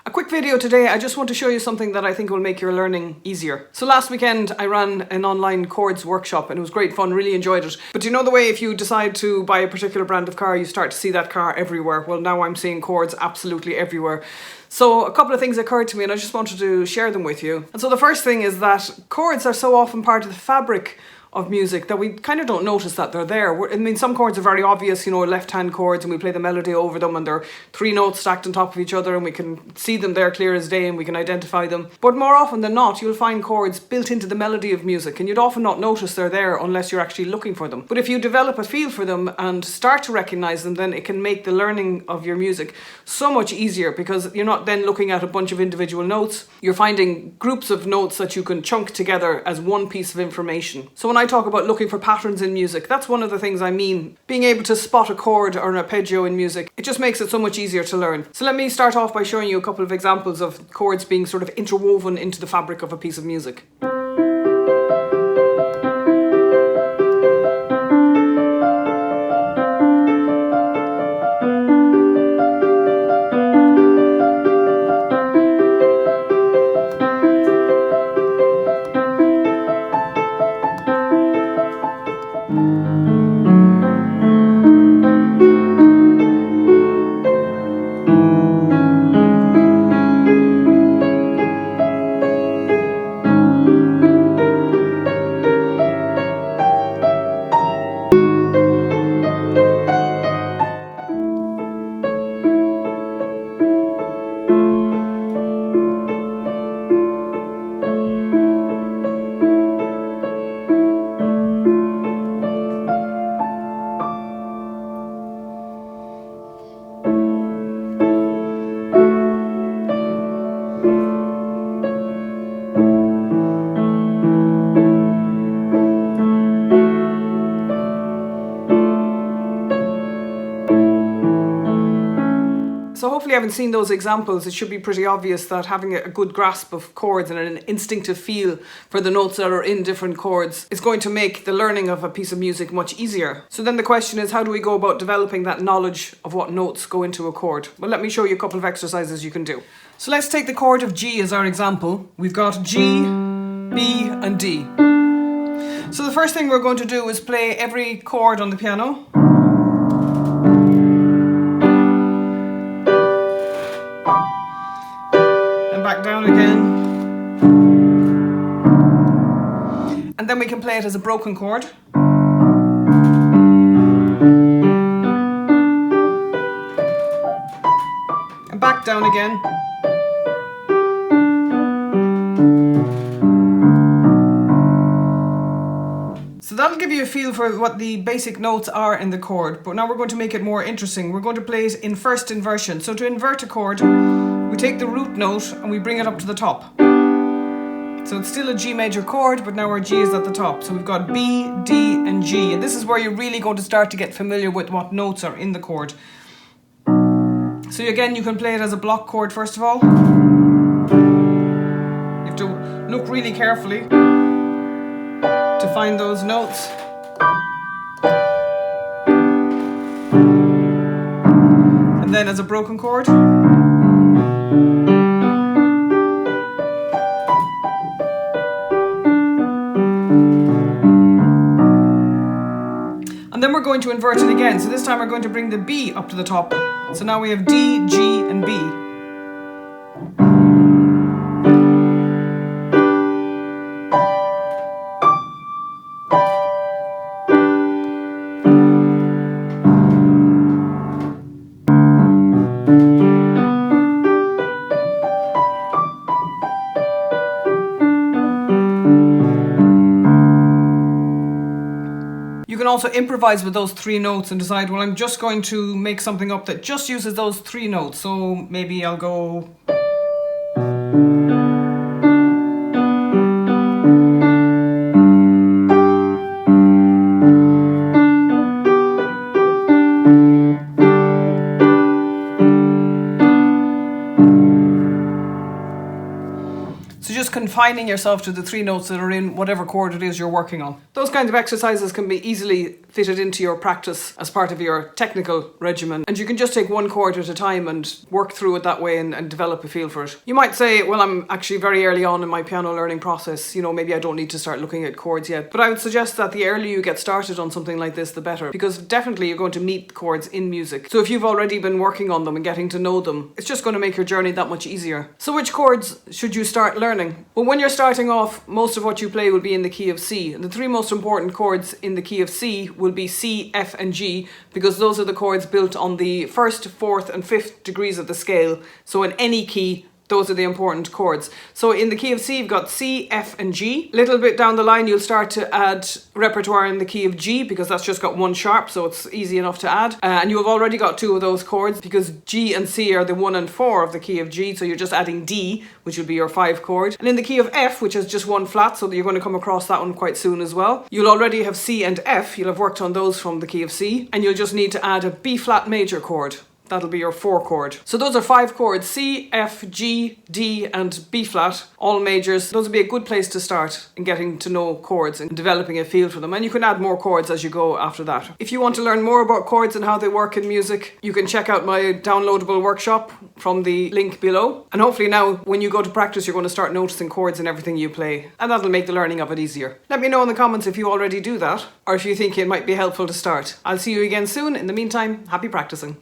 A quick video today. I just want to show you something that I think will make your learning easier. So last weekend I ran an online chords workshop and it was great fun, really enjoyed it. But you know the way if you decide to buy a particular brand of car, you start to see that car everywhere. Well, now I'm seeing chords absolutely everywhere. So a couple of things occurred to me and I just wanted to share them with you. And so the first thing is that chords are so often part of the fabric of music that we kind of don't notice that they're there. I mean, some chords are very obvious, you know, left-hand chords, and we play the melody over them and they're three notes stacked on top of each other and we can see them there clear as day and we can identify them. But more often than not, you'll find chords built into the melody of music and you'd often not notice they're there unless you're actually looking for them. But if you develop a feel for them and start to recognize them, then it can make the learning of your music so much easier because you're not then looking at a bunch of individual notes. You're finding groups of notes that you can chunk together as one piece of information. So when I talk about looking for patterns in music, that's one of the things I mean. Being able to spot a chord or an arpeggio in music, it just makes it so much easier to learn. So let me start off by showing you a couple of examples of chords being sort of interwoven into the fabric of a piece of music. So hopefully you haven't seen those examples. It should be pretty obvious that having a good grasp of chords and an instinctive feel for the notes that are in different chords is going to make the learning of a piece of music much easier. So then the question is, how do we go about developing that knowledge of what notes go into a chord? Well, let me show you a couple of exercises you can do. So let's take the chord of G as our example. We've got G, B and D. So the first thing we're going to do is play every chord on the piano. Back down again, and then we can play it as a broken chord, and back down again, so that'll give you a feel for what the basic notes are in the chord. But now we're going to make it more interesting. We're going to play it in first inversion. So to invert a chord, we take the root note and we bring it up to the top. So it's still a G major chord, but now our G is at the top. So we've got B, D and G. And this is where you're really going to start to get familiar with what notes are in the chord. So again, you can play it as a block chord first of all. You have to look really carefully to find those notes. And then as a broken chord. And then we're going to invert it again. So this time we're going to bring the B up to the top. So now we have D, G and B. You can also improvise with those three notes and decide, well, I'm just going to make something up that just uses those three notes. So maybe I'll go... So just confining yourself to the three notes that are in whatever chord it is you're working on. Those kinds of exercises can be easily fit it into your practice as part of your technical regimen. And you can just take one chord at a time and work through it that way and develop a feel for it. You might say, well, I'm actually very early on in my piano learning process, maybe I don't need to start looking at chords yet. But I would suggest that the earlier you get started on something like this, the better, because definitely you're going to meet chords in music. So if you've already been working on them and getting to know them, it's just going to make your journey that much easier. So which chords should you start learning? Well, when you're starting off, most of what you play will be in the key of C. And the three most important chords in the key of C will be C, F and G, because those are the chords built on the first, fourth and fifth degrees of the scale. So in any key, those are the important chords. So in the key of C, you've got C, F and G. A little bit down the line, you'll start to add repertoire in the key of G, because that's just got one sharp, so it's easy enough to add. And you have already got two of those chords, because G and C are the 1 and 4 of the key of G, so you're just adding D, which will be your 5 chord. And in the key of F, which has just one flat, so you're going to come across that one quite soon as well. You'll already have C and F, you'll have worked on those from the key of C, and you'll just need to add a B flat major chord. That'll be your 4 chord. So those are 5 chords, C, F, G, D and B flat, all majors. Those would be a good place to start in getting to know chords and developing a feel for them. And you can add more chords as you go after that. If you want to learn more about chords and how they work in music, you can check out my downloadable workshop from the link below. And hopefully now, when you go to practice, you're going to start noticing chords in everything you play. And that'll make the learning of it easier. Let me know in the comments if you already do that, or if you think it might be helpful to start. I'll see you again soon. In the meantime, happy practicing.